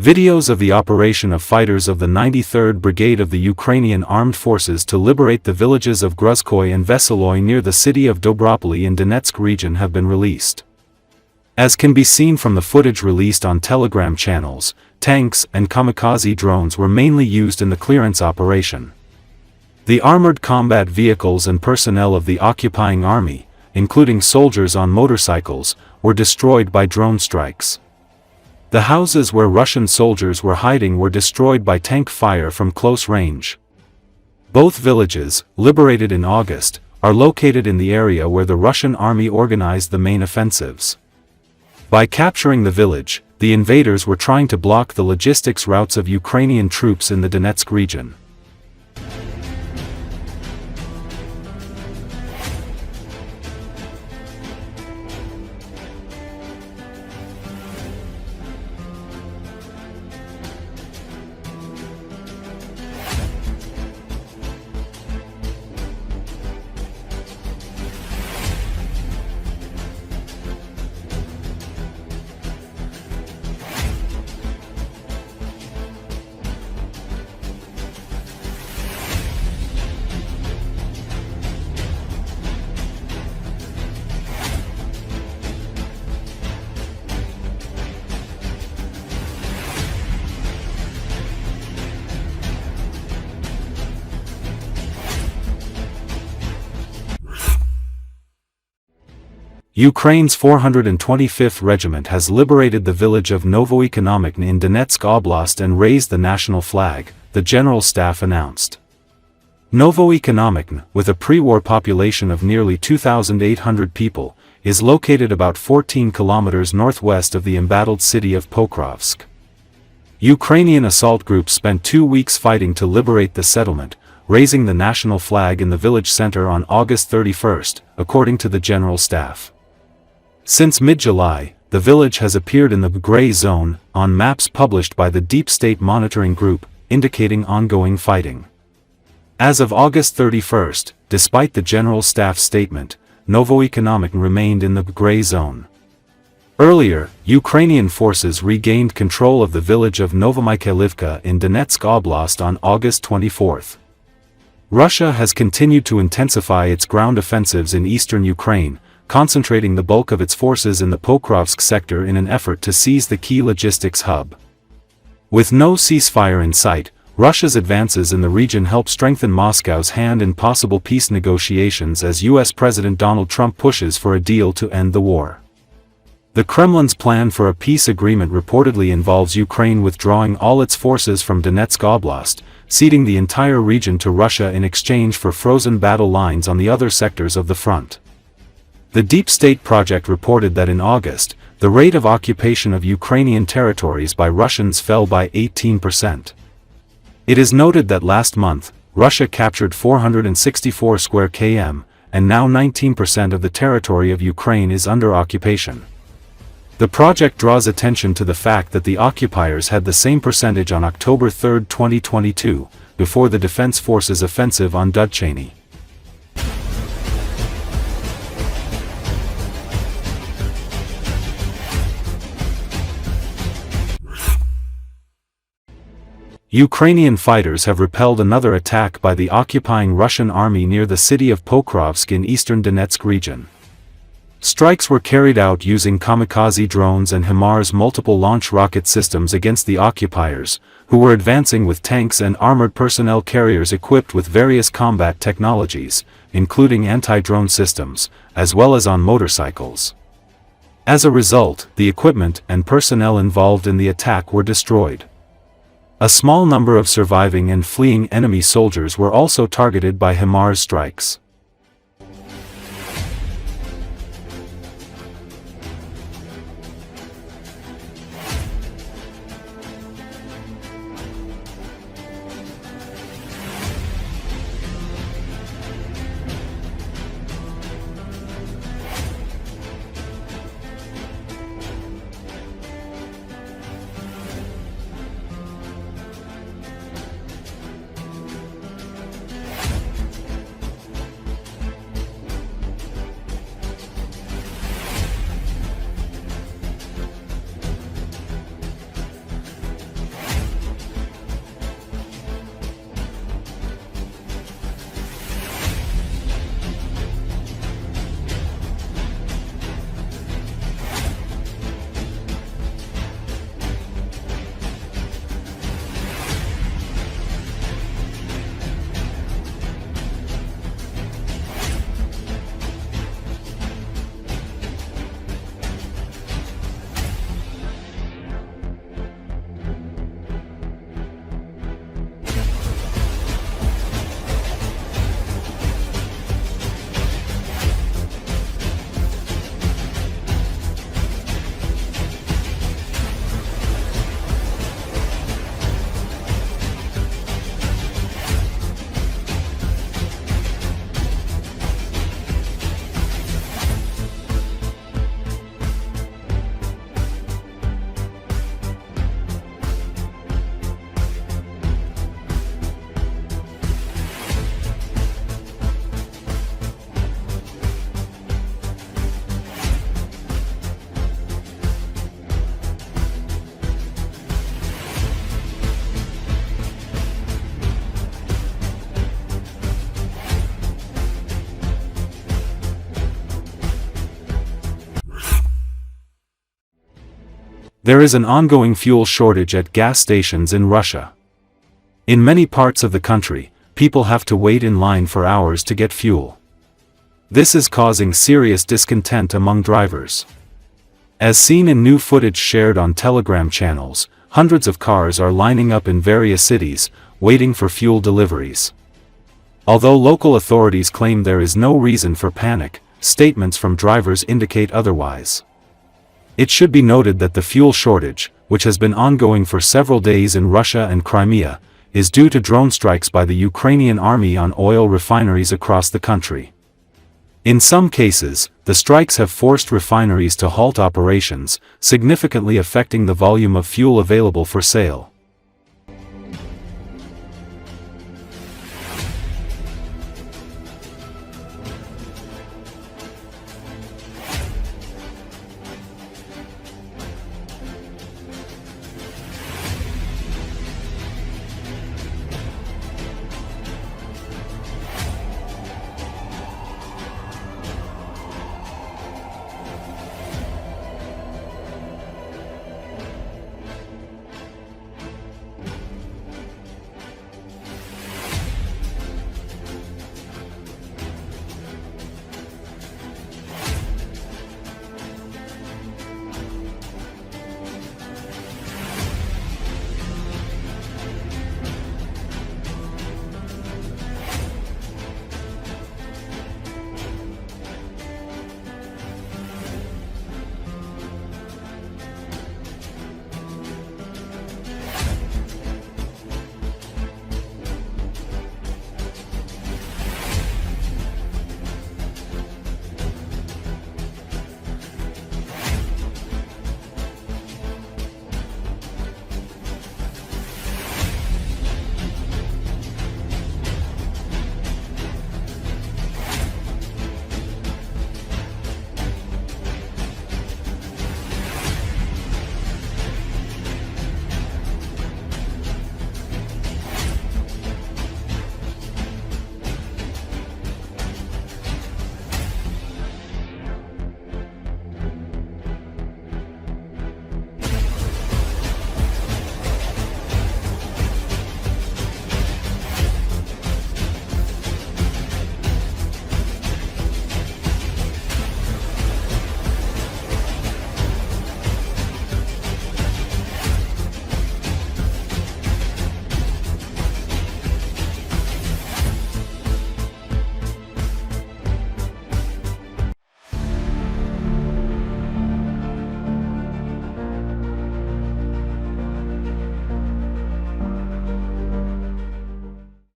Videos of the operation of fighters of the 93rd Brigade of the Ukrainian Armed Forces to liberate the villages of Gruzkoy and Veseloy near the city of Dobropoli in Donetsk region have been released. As can be seen from the footage released on Telegram channels, tanks and kamikaze drones were mainly used in the clearance operation. The armored combat vehicles and personnel of the occupying army, including soldiers on motorcycles, were destroyed by drone strikes. The houses where Russian soldiers were hiding were destroyed by tank fire from close range. Both villages, liberated in August, are located in the area where the Russian army organized the main offensives. By capturing the village, the invaders were trying to block the logistics routes of Ukrainian troops in the Donetsk region. Ukraine's 425th Regiment has liberated the village of Novoekonomikne in Donetsk Oblast and raised the national flag, the General Staff announced. Novoekonomikne, with a pre-war population of nearly 2,800 people, is located about 14 kilometers northwest of the embattled city of Pokrovsk. Ukrainian assault groups spent 2 weeks fighting to liberate the settlement, raising the national flag in the village center on August 31, according to the General Staff. Since mid-July, the village has appeared in the gray zone on maps published by the Deep State Monitoring Group, indicating ongoing fighting. As of August 31, despite the General Staff's statement, Novoekonomikne remained in the gray zone. Earlier, Ukrainian forces regained control of the village of Novomykhailivka in Donetsk Oblast on August 24. Russia has continued to intensify its ground offensives in eastern Ukraine, concentrating the bulk of its forces in the Pokrovsk sector in an effort to seize the key logistics hub. With no ceasefire in sight, Russia's advances in the region help strengthen Moscow's hand in possible peace negotiations as US President Donald Trump pushes for a deal to end the war. The Kremlin's plan for a peace agreement reportedly involves Ukraine withdrawing all its forces from Donetsk Oblast, ceding the entire region to Russia in exchange for frozen battle lines on the other sectors of the front. The Deep State Project reported that in August, the rate of occupation of Ukrainian territories by Russians fell by 18%. It is noted that last month, Russia captured 464 square km, and now 19% of the territory of Ukraine is under occupation. The project draws attention to the fact that the occupiers had the same percentage on October 3, 2022, before the Defense Forces offensive on Dudchany. Ukrainian fighters have repelled another attack by the occupying Russian army near the city of Pokrovsk in eastern Donetsk region. Strikes were carried out using kamikaze drones and HIMARS multiple launch rocket systems against the occupiers, who were advancing with tanks and armored personnel carriers equipped with various combat technologies, including anti-drone systems, as well as on motorcycles. As a result, the equipment and personnel involved in the attack were destroyed. A small number of surviving and fleeing enemy soldiers were also targeted by HIMARS strikes. There is an ongoing fuel shortage at gas stations in Russia. In many parts of the country, people have to wait in line for hours to get fuel. This is causing serious discontent among drivers. As seen in new footage shared on Telegram channels, hundreds of cars are lining up in various cities, waiting for fuel deliveries. Although local authorities claim there is no reason for panic, statements from drivers indicate otherwise. It should be noted that the fuel shortage, which has been ongoing for several days in Russia and Crimea, is due to drone strikes by the Ukrainian army on oil refineries across the country. In some cases, the strikes have forced refineries to halt operations, significantly affecting the volume of fuel available for sale.